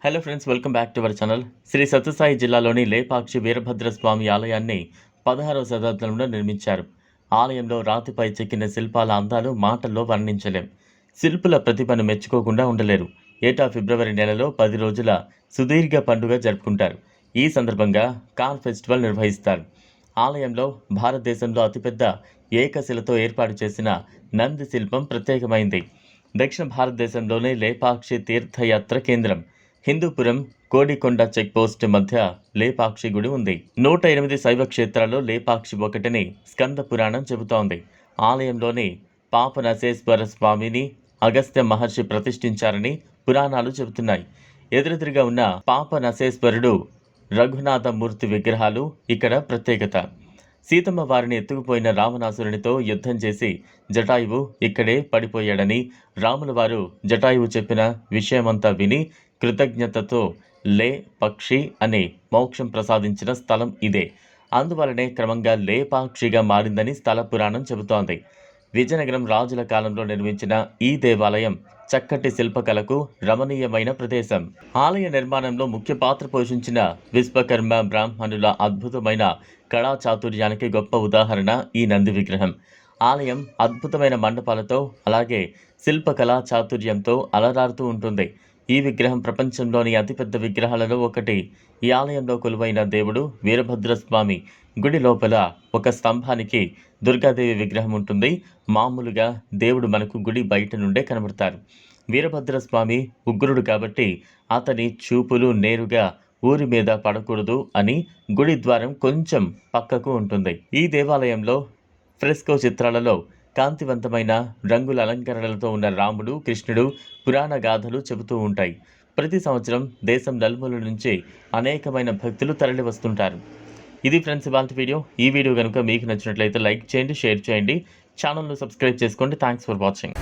Hello friends, welcome back to our channel. Shri Sathya Sai జిల్లాలోని లేపాక్షి వీరభద్రస్వామి ఆలయాన్ని 16వ శతాబ్దంలో నిర్మించారు. ఆలయంలో రాతిపై చెక్కిన శిల్పాల అందాలు మాటల్లో వర్ణించలేం. శిల్పుల ప్రతిభను మెచ్చుకోకుండా ఉండలేరు. ఏటా ఫిబ్రవరి నెలలో 10 రోజుల సుదీర్ఘ పండుగ జరుపుకుంటారు. ఈ సందర్భంగా కార్ ఫెస్టివల్ నిర్వహిస్తారు. ఆలయంలో భారతదేశంలో అతిపెద్ద ఏకశిలతో ఏర్పాటు చేసిన నంది శిల్పం ప్రత్యేకమైంది. దక్షిణ భారతదేశంలోనే లేపాక్షి తీర్థయాత్ర కేంద్రం. హిందూపురం కోడికొండ చెక్పోస్ట్ మధ్య లేపాక్షి గుడి ఉంది. 108 శైవ క్షేత్రాల్లో లేపాక్షి ఒకటిని స్కంద పురాణం చెబుతోంది. ఆలయంలోని పాపనసేశ్వర స్వామిని అగస్త్య మహర్షి ప్రతిష్ఠించారని పురాణాలు చెబుతున్నాయి. ఎదురెదురుగా ఉన్న పాపనసేశ్వరుడు, రఘునాథమూర్తి విగ్రహాలు ఇక్కడ ప్రత్యేకత. సీతమ్మ వారిని ఎత్తుకుపోయిన రావణాసురునితో యుద్ధం చేసి జటాయువు ఇక్కడే పడిపోయాడని రాముల వారు జటాయువు చెప్పిన విషయమంతా విని కృతజ్ఞతతో లే పక్షి అనే మోక్షం ప్రసాదించిన స్థలం ఇదే. అందువలనే క్రమంగా లేపాక్షిగా మారిందని స్థల పురాణం చెబుతోంది. విజయనగరం రాజుల కాలంలో నిర్మించిన ఈ దేవాలయం చక్కటి శిల్పకళకు రమణీయమైన ప్రదేశం. ఆలయ నిర్మాణంలో ముఖ్య పాత్ర పోషించిన విశ్వకర్మ బ్రాహ్మణుల అద్భుతమైన కళా చాతుర్యానికి గొప్ప ఉదాహరణ ఈ నంది విగ్రహం. ఆలయం అద్భుతమైన మండపాలతో అలాగే శిల్పకళా చాతుర్యంతో అలరారుతూ ఉంటుంది. ఈ విగ్రహం ప్రపంచంలోని అతిపెద్ద విగ్రహాలలో ఒకటి. ఈ ఆలయంలో కొలువైన దేవుడు వీరభద్రస్వామి. గుడి లోపల ఒక స్తంభానికి దుర్గాదేవి విగ్రహం ఉంటుంది. మామూలుగా దేవుడు మనకు గుడి బయట నుండే కనబడతారు. వీరభద్రస్వామి ఉగ్రుడు కాబట్టి అతని చూపులు నేరుగా ఊరి మీద పడకూడదు అని గుడి ద్వారం కొంచెం పక్కకు ఉంటుంది. ఈ దేవాలయంలో ఫ్రెస్కో చిత్రాలలో కాంతివంతమైన రంగుల అలంకరణలతో ఉన్న రాముడు, కృష్ణుడు పురాణ గాథలు చెబుతూ ఉంటాయి. ప్రతి సంవత్సరం దేశం నలుమూలల నుంచి అనేకమైన భక్తులు తరలి వస్తుంటారు. ఇది ఫ్రెండ్స్ ఇవాల్టి వీడియో. ఈ వీడియో కనుక మీకు నచ్చినట్లయితే లైక్ చేయండి, షేర్ చేయండి, ఛానల్ను సబ్స్క్రైబ్ చేసుకోండి. Thanks for watching.